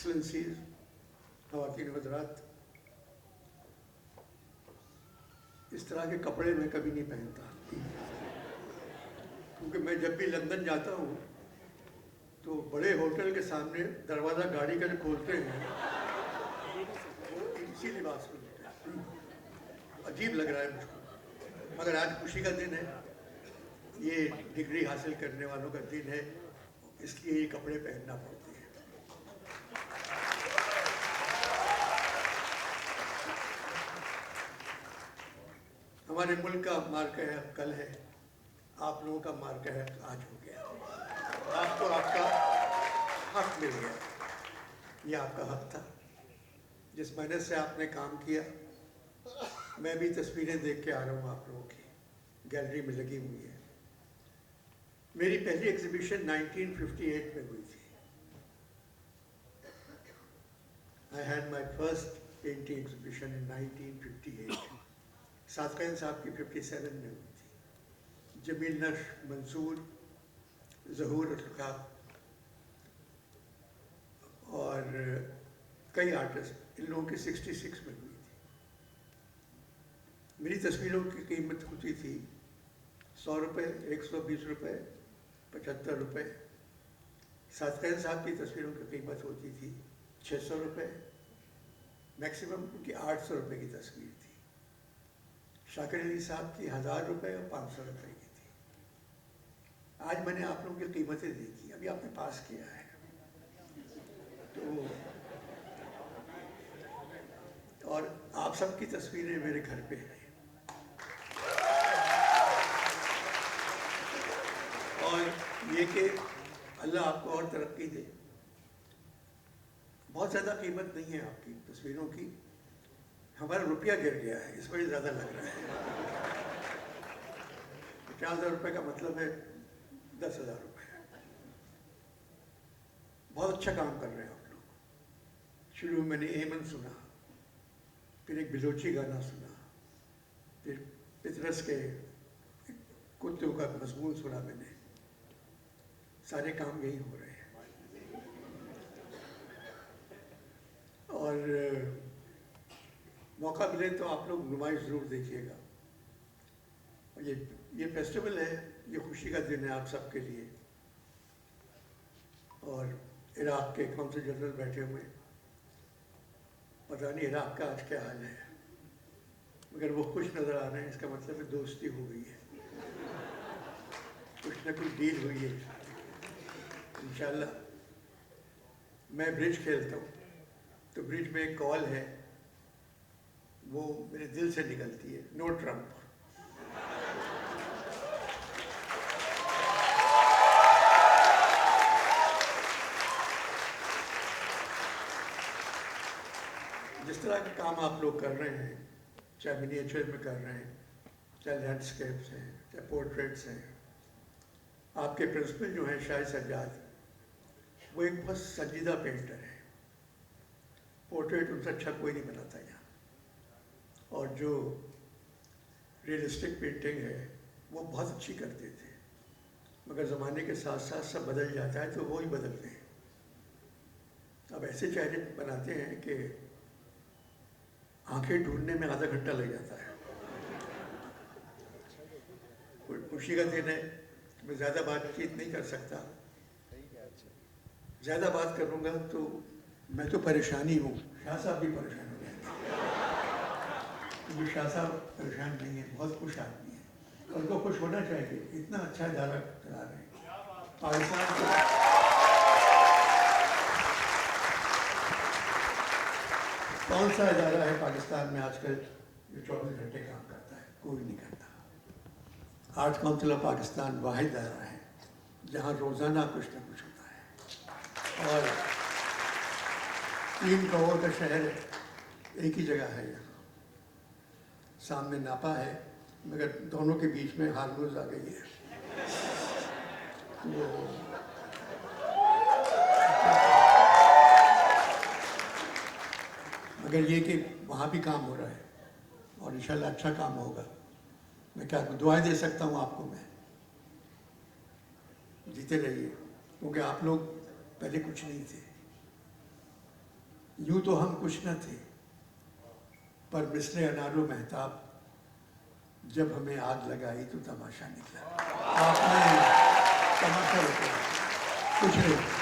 Excellencies, ख़वातीन हज़रात, इस तरह के कपड़े मैं कभी नहीं पहनता, क्योंकि मैं जब भी लंदन जाता हूँ तो बड़े होटल के सामने दरवाज़ा गाड़ी का जो खोलते हैं वो इसी लिबास में होता है। अजीब लग रहा है मुझको, मगर आज खुशी का दिन है, ये डिग्री हासिल करने वालों का दिन है, इसलिए ये कपड़े पहनना पड़ते हैं। हमारे मुल्क का मार्का है कल है, आप लोगों का मार्का है आज हो गया। आपको आपका हक मिल गया, ये आपका हक था। जिस मेहनत से आपने काम किया, मैं भी तस्वीरें देख के आ रहा हूँ आप लोगों की, गैलरी में लगी हुई है। मेरी पहली एग्जीबिशन 1958 में हुई थी। I had my first painting exhibition in 1958। सादक़ीन साहब की 57 में हुई थी। जमील नश, मंसूर, ज़हूर अल्का और कई आर्टिस्ट, इन लोगों की 66 में हुई थी। मेरी तस्वीरों की कीमत होती थी 100 रुपये, 120 रुपये, 75 रुपये। सादक़ीन साहब की तस्वीरों की कीमत होती थी 600 रुपये, मैक्सिमम उनकी 800 रुपये की तस्वीर थी। शाकिर अली साहब की 1000 रुपये और 500 रुपये की थी। आज मैंने आप लोगों की कीमतें देखी, अभी आपने पास किया है, तो और आप सबकी तस्वीरें मेरे घर पे हैं। और ये कि अल्लाह आपको और तरक्की दे। बहुत ज़्यादा कीमत नहीं है आपकी तस्वीरों की, हमारा रुपया गिर गया है, इस वजह ज़्यादा लग रहा है। 50,000 रुपये का मतलब है 10,000 रुपये। बहुत अच्छा काम कर रहे हैं आप लोग। शुरू में मैंने एमन सुना, फिर एक बिलोची गाना सुना, फिर पितरस के कुत्तों का मजमून सुना मैंने। सारे काम यही हो रहे हैं। और मौका मिले तो आप लोग नुमाइश ज़रूर देखिएगा। ये फेस्टिवल है, ये खुशी का दिन है आप सबके लिए। और इराक़ के कौंसल जनरल बैठे हुए, पता नहीं इराक़ का आज क्या हाल है, मगर वो खुश नज़र आ रहे हैं, इसका मतलब है दोस्ती हो गई है, कुछ न कुछ डील हुई है इंशाल्लाह। मैं ब्रिज खेलता हूँ, तो ब्रिज में एक कॉल है, वो मेरे दिल से निकलती है, नो ट्रम्प। जिस तरह के काम आप लोग कर रहे हैं, चाहे मिनिएचर में कर रहे हैं, चाहे लैंडस्केप्स हैं, चाहे पोर्ट्रेट्स हैं, आपके प्रिंसिपल जो हैं शाहिद सज्जाद, वो एक बहुत संजीदा पेंटर है। पोर्ट्रेट उनसे अच्छा कोई नहीं बनाता यहाँ। और जो रियलिस्टिक पेंटिंग है वो बहुत अच्छी करते थे, मगर ज़माने के साथ साथ सब बदल जाता है, तो वो ही बदलते हैं। अब ऐसे चेहरे बनाते हैं कि आंखें ढूंढने में आधा घंटा लग जाता है। खुशी का दिन है, मैं ज़्यादा बातचीत नहीं कर सकता। ज़्यादा बात करूँगा तो मैं तो परेशानी हूँ, शाह साहब भी परेशान हो जाएंगे, क्योंकि शाह साहब परेशान नहीं है, बहुत खुश आदमी है। उनको खुश होना चाहिए, इतना अच्छा इदारा चला रहे हैं पाकिस्तान। कौन सा इदारा है पाकिस्तान में आजकल जो 24 घंटे काम करता है? कोई नहीं करता। आर्ट काउंसिल ऑफ पाकिस्तान वाहिद इदारा है जहाँ रोज़ाना कुछ न कुछ होता है। और 3 करोड़ का शहर एक ही जगह है यहाँ, सामने नापा है, मगर दोनों के बीच में हारमोज आ गई है। मगर ये कि वहाँ भी काम हो रहा है और इंशाल्लाह अच्छा काम होगा। मैं क्या दुआएं दे सकता हूँ आपको, मैं जीते रहिए, क्योंकि आप लोग पहले कुछ नहीं थे, यूं तो हम कुछ न थे, पर मिसले अनारो महताब, जब हमें आग लगाई तो तमाशा निकला। आपने तमाशा लगाया, कुछ नहीं।